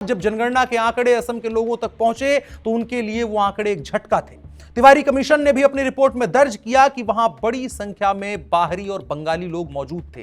जब जनगणना के आंकड़े असम के लोगों तक पहुंचे तो उनके लिए वो आंकड़े एक झटका थे। तिवारी कमीशन ने भी अपनी रिपोर्ट में दर्ज किया कि वहां बड़ी संख्या में बाहरी और बंगाली लोग मौजूद थे।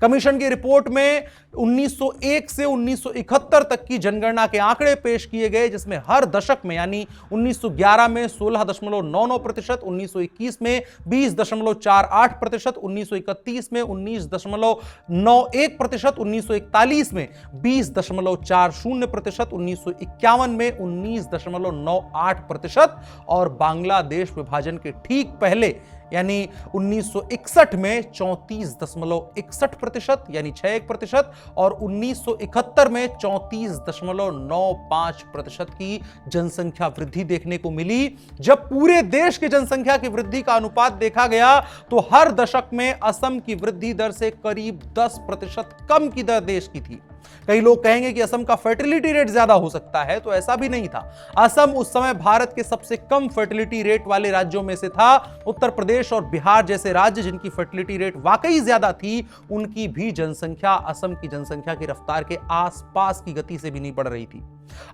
कमीशन की रिपोर्ट में 1901 से 1971 तक की जनगणना के आंकड़े पेश किए गए, जिसमें हर दशक में यानी 1911 में 16.99%, 1921 में 20.48%, 1931 में 19.91%, 1941 में 20.40%, 1951 में 19.98% और बांग्लादेश विभाजन के ठीक पहले यानी 1961 में 34.61% यानी 61% और 1971 में 34.95% की जनसंख्या वृद्धि देखने को मिली। जब पूरे देश की जनसंख्या की वृद्धि का अनुपात देखा गया तो हर दशक में असम की वृद्धि दर से करीब 10% कम की दर देश की थी। कई लोग कहेंगे कि असम का फर्टिलिटी रेट ज्यादा हो सकता है, तो ऐसा भी नहीं था। असम उस समय भारत के सबसे कम फर्टिलिटी रेट वाले राज्यों में से था। उत्तर प्रदेश और बिहार जैसे राज्य जिनकी फर्टिलिटी रेट वाकई ज्यादा थी, उनकी भी जनसंख्या असम की जनसंख्या की रफ्तार के आसपास की गति से भी नहीं बढ़ रही थी।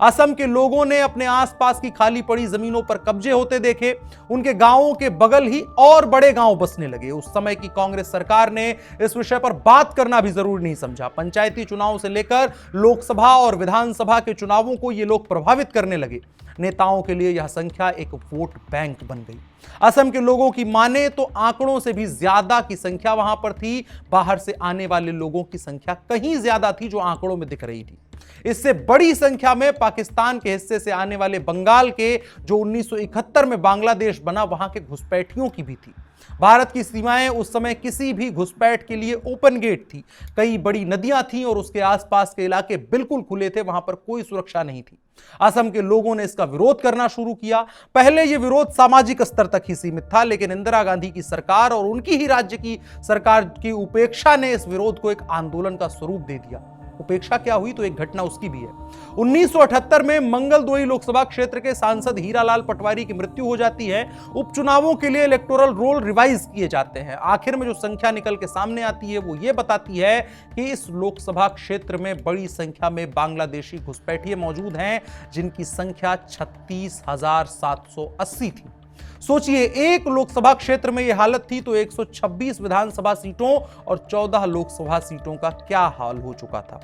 असम के लोगों ने अपने आसपास की खाली पड़ी जमीनों पर कब्जे होते देखे। उनके गांवों के बगल ही और बड़े गांव बसने लगे। उस समय की कांग्रेस सरकार ने इस विषय पर बात करना भी जरूरी नहीं समझा। पंचायती चुनाव से लेकर लोकसभा और विधानसभा के चुनावों को ये लोग प्रभावित करने लगे। नेताओं के लिए यह संख्या एक वोट बैंक बन गई। असम के लोगों की माने तो आंकड़ों से भी ज्यादा की संख्या वहां पर थी। बाहर से आने वाले लोगों की संख्या कहीं ज्यादा थी जो आंकड़ों में दिख रही थी। इससे बड़ी संख्या में पाकिस्तान के हिस्से से आने वाले बंगाल के, जो 1971 में बांग्लादेश बना, वहां के घुसपैठियों की भी थी। भारत की सीमाएं उस समय किसी भी घुसपैठ के लिए ओपन गेट थी। कई बड़ी नदियां थीं और उसके आसपास के इलाके बिल्कुल खुले थे, वहां पर कोई सुरक्षा नहीं थी। असम के लोगों ने इसका विरोध करना शुरू किया। पहले यह विरोध सामाजिक स्तर तक ही सीमित था, लेकिन इंदिरा गांधी की सरकार और उनकी ही राज्य की सरकार की उपेक्षा ने इस विरोध को एक आंदोलन का स्वरूप दे दिया। उपेक्षा क्या हुई तो एक घटना उसकी भी है। 1978 में मंगलदोई लोकसभा क्षेत्र के सांसद हीरालाल पटवारी की मृत्यु हो जाती है। उपचुनावों के लिए इलेक्टोरल रोल रिवाइज किए जाते हैं। आखिर में जो संख्या निकल के सामने आती है वो ये बताती है कि इस लोकसभा क्षेत्र में बड़ी संख्या में बांग्लादेशी घुसपैठिए मौजूद हैं, जिनकी संख्या 36,780 थी। सोचिए, एक लोकसभा क्षेत्र में यह हालत थी तो 126 विधानसभा सीटों और 14 लोकसभा सीटों का क्या हाल हो चुका था।